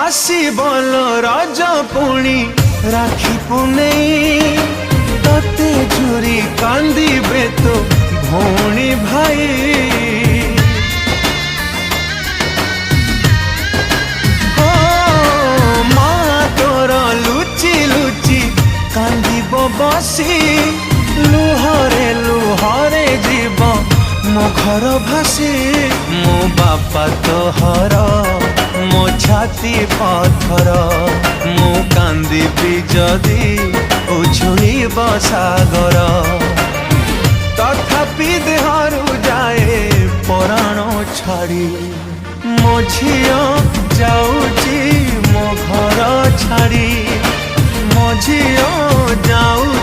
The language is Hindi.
आसीबल रज पुणी राखी पुनेई तते झुरी कांदिबे तो भौणी भाई। ओ माँ तोर लुचि लुचि कांदिब बसी लुहरे लुहरे जीव मो घर भासी। मो बापा तोहर मो छाती पत्थर मु कांदी जदि उछुईब सागर तथापि देहरु जाए पराण छाड़ी। मो झियो जाऊची मो घर छाड़ी मो झियो जाऊ